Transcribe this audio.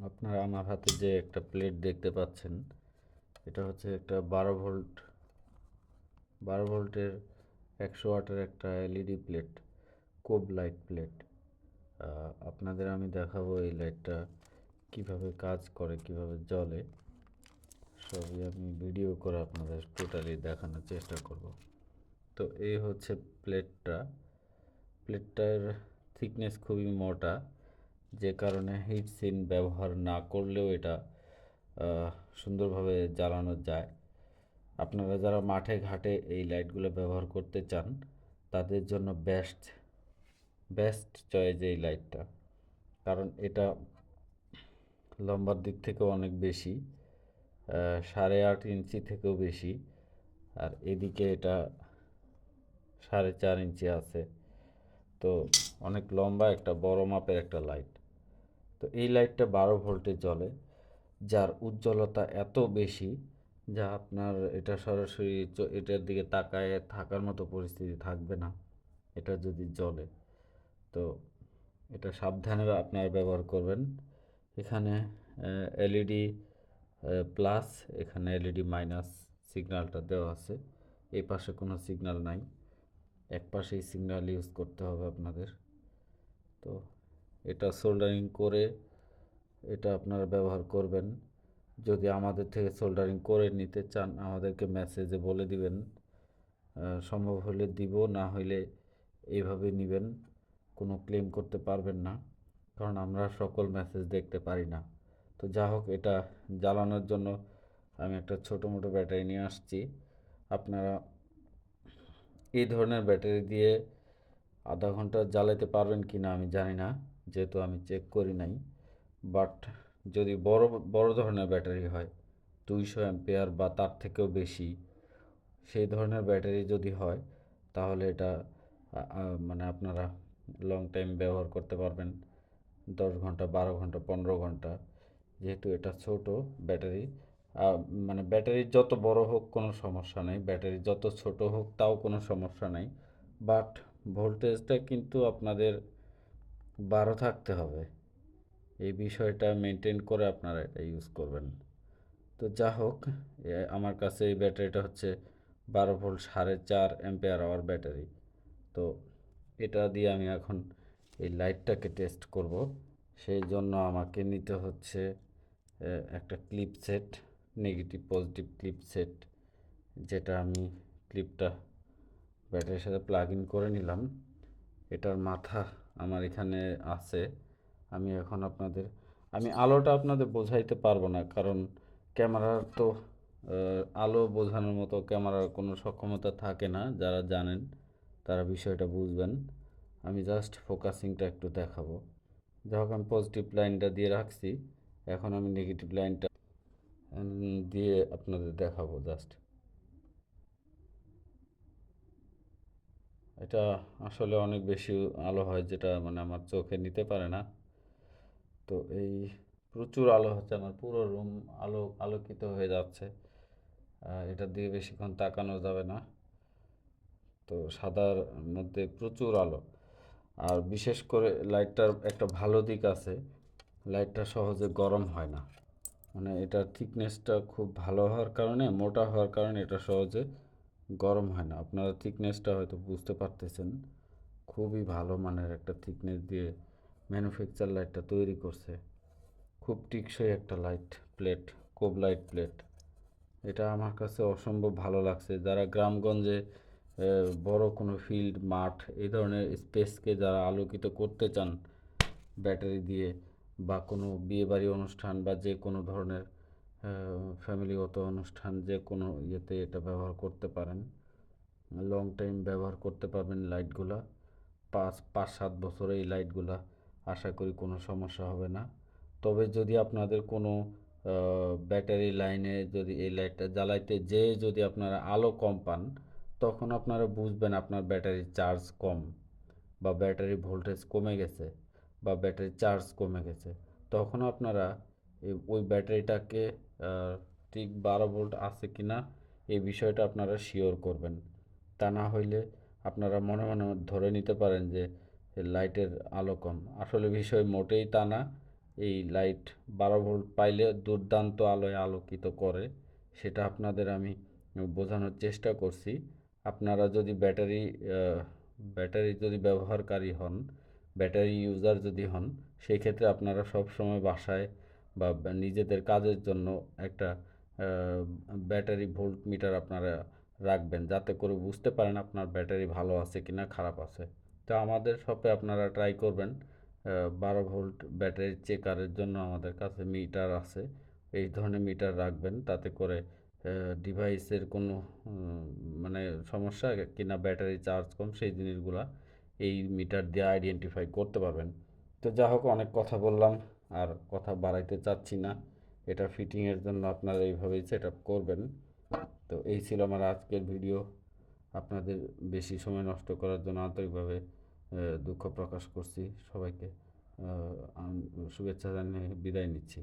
আপনারা আমার হাতে যে একটা প্লেট দেখতে পাচ্ছেন, এটা হচ্ছে একটা 12 ভোল্টের 100 ওয়াটের একটা এলইডি প্লেট, কোব লাইট প্লেট। আপনাদের আমি দেখাবো এই লাইটটা কিভাবে কাজ করে, কিভাবে জ্বলে, সবই আমি ভিডিও করে আপনাদের টোটালি দেখানোর চেষ্টা করব। তো এই হচ্ছে প্লেটটার থিকনেস খুবই মোটা, যে কারণে হিট সিন ব্যবহার না করলেও এটা সুন্দরভাবে জ্বালানো যায়। আপনারা যারা মাঠে ঘাটে এই লাইটগুলো ব্যবহার করতে চান, তাদের জন্য বেস্ট বেস্ট চয়েস এই লাইটটা। কারণ এটা লম্বার দিক থেকেও অনেক বেশি, 8.5 ইঞ্চি থেকেও বেশি। আর এদিকে এটা 4.5 ইঞ্চি আছে। তো অনেক লম্বা একটা বড় মাপের একটা লাইট। তো এই লাইটটা 12 ভোল্টে জ্বলে, যার উজ্জ্বলতা এত বেশি যা আপনার এটা সরাসরি এটার দিকে তাকায় থাকার মতো পরিস্থিতি থাকবে না এটা যদি জ্বলে। তো এটা সাবধানে আপনারা ব্যবহার করবেন। এখানে এলইডি প্লাস, এখানে এলইডি মাইনাস সিগন্যালটা দেওয়া আছে। এই পাশে কোনো সিগন্যাল নাই, এক পাশেই সিগন্যাল ইউজ করতে হবে আপনাদের। তো এটা সোল্ডারিং করে এটা আপনারা ব্যবহার করবেন। যদি আমাদের থেকে সোল্ডারিং করে নিতে চান, আমাদেরকে মেসেজে বলে দিবেন, সম্ভব হলে দিব, না হইলে এইভাবে নেবেন, কোনো ক্লেম করতে পারবেন না, কারণ আমরা সকল মেসেজ দেখতে পারি না। তো যা হোক, এটা জ্বালানোর জন্য আমি একটা ছোটো মোটো ব্যাটারি নিয়ে আসছি। আপনারা এই ধরনের ব্যাটারি দিয়ে আধা ঘন্টা জ্বালাতে পারবেন কি না আমি জানি না, যেহেতু আমি চেক করি নাই। বাট যদি বড় বড় ধরনের ব্যাটারি হয়, 200 অ্যাম্পিয়ার বা তার থেকেও বেশি, সেই ধরনের ব্যাটারি যদি হয়, তাহলে এটা মানে আপনারা লং টাইম ব্যবহার করতে পারবেন, 10 ঘন্টা, 12 ঘন্টা, 15 ঘন্টা। যেহেতু এটা ছোট ব্যাটারি, মানে ব্যাটারি যত বড় হোক কোনো সমস্যা নেই, ব্যাটারি যত ছোট হোক তাও কোনো সমস্যা নেই। বাট ভোল্টেজটা কিন্তু আপনাদের 12 থাকতে হবে, এই বিষয়টা মেনটেন করে আপনারা এটা ইউজ করবেন। তো যা হোক, আমার কাছে এই ব্যাটারিটা হচ্ছে 12 ভোল্ট 4.5 অ্যাম্পিয়ার আওয়ার ব্যাটারি। তো এটা দিয়ে আমি এখন এই লাইটটাকে টেস্ট করব। সেই জন্য আমাকে নিতে হচ্ছে একটা clip set, negative positive clip set, যেটা আমি ক্লিপটা ব্যাটারির সাথে প্লাগ ইন করে নিলাম। এটার মাথা আমার এখানে আছে। আমি এখন আমি আলোটা আপনাদের বোঝাইতে পারবো না, কারণ ক্যামেরার তো আলো বোঝানোর মতো ক্যামেরার কোনো সক্ষমতা থাকে না। যারা জানেন তারা বিষয়টা বুঝবেন। আমি জাস্ট ফোকাসিংটা একটু দেখাবো। যাই হোক, আমি পজিটিভ লাইনটা দিয়ে রাখছি, এখন আমি নেগেটিভ লাইনটা দিয়ে আপনাদের দেখাবো জাস্ট। এটা আসলে অনেক বেশি আলো হয়, যেটা মানে আমার চোখে নিতে পারে না। তো এই প্রচুর আলো হচ্ছে, আমার পুরো রুম আলোকিত হয়ে যাচ্ছে। এটার দিকে বেশিক্ষণ তাকানো যাবে না। তো সাদার মধ্যে প্রচুর আলো। আর বিশেষ করে লাইটটার একটা ভালো দিক আছে, লাইটটা সহজে গরম হয় না। মানে এটার থিকনেসটা খুব ভালো হওয়ার কারণে, মোটা হওয়ার কারণে এটা সহজে গরম হয় না। আপনারা থিকনেসটা হয়তো বুঝতে পারতেছেন, খুবই ভালো মানের একটা থিকনেস দিয়ে ম্যানুফ্যাকচার লাইটটা তৈরি করছে। খুব টিকসই একটা লাইট প্লেট, কোব লাইট প্লেট। এটা আমার কাছে অসম্ভব ভালো লাগছে। যারা গ্রামগঞ্জে বড় কোনো ফিল্ড, মাঠ, এই ধরনের স্পেসকে যারা আলোকিত করতে চান ব্যাটারি দিয়ে, বা কোনো বিয়েবাড়ি অনুষ্ঠান বা যে কোনো ধরনের ফ্যামিলিগত অনুষ্ঠান, যে কোনো ইয়েতে এটা ব্যবহার করতে পারেন। লং টাইম ব্যবহার করতে পারবেন লাইটগুলা, 5-7 বছর এই লাইটগুলা আশা করি কোনো সমস্যা হবে না। তবে যদি আপনাদের কোনো ব্যাটারি লাইনে যদি এই লাইটটা জ্বালাইতে যেয়ে যদি আপনারা আলো কম পান, তখন আপনারা বুঝবেন আপনার ব্যাটারির চার্জ কম, বা ব্যাটারি ভোল্টেজ কমে গেছে, বা ব্যাটারি চার্জ কমে গেছে। তখন আপনারা ওই ব্যাটারিটাকে ঠিক 12 ভোল্ট আছে কি না এই বিষয়টা আপনারা শিওর করবেন। তা না হইলে আপনারা মনে মনে ধরে নিতে পারেন যে লাইটের আলো কম, আসলে বিষয় মোটেই তা না। এই লাইট 12 ভোল্ট পাইলে দুর্দান্ত আলোয় আলোকিত করে, সেটা আপনাদের আমি বোঝানোর চেষ্টা করছি। আপনারা যদি ব্যাটারি যদি ব্যবহারকারী হন, ব্যাটারি ইউজার যদি হন, সেই ক্ষেত্রে আপনারা সবসময় বাসায় বা নিজেদের কাজের জন্য একটা ব্যাটারি ভোল্ট মিটার আপনারা রাখবেন, যাতে করে বুঝতে পারেন আপনার ব্যাটারি ভালো আছে কি না খারাপ আছে। তো আমাদের শপে আপনারা ট্রাই করবেন, 12 ভোল্ট ব্যাটারি চেকারের জন্য আমাদের কাছে মিটার আছে। এই ধরনের মিটার রাখবেন, তাতে করে ডিভাইসের কোনো মানে সমস্যা কিনা ব্যাটারি চার্জ কম সেই জিনিসগুলা এই মিটার দিয়ে আইডেন্টিফাই করতে পারবেন। তো যা হোক, অনেক কথা বললাম, আর কথা বাড়াইতে চাচ্ছি না। এটা ফিটিংয়ের জন্য আপনারা এইভাবেই সেট আপ করবেন। তো এই ছিল আমার আজকের ভিডিও। আপনাদের বেশি সময় নষ্ট করার জন্য আন্তরিকভাবে দুঃখ প্রকাশ করছি। সবাইকে শুভেচ্ছা জানিয়ে বিদায় নিচ্ছি।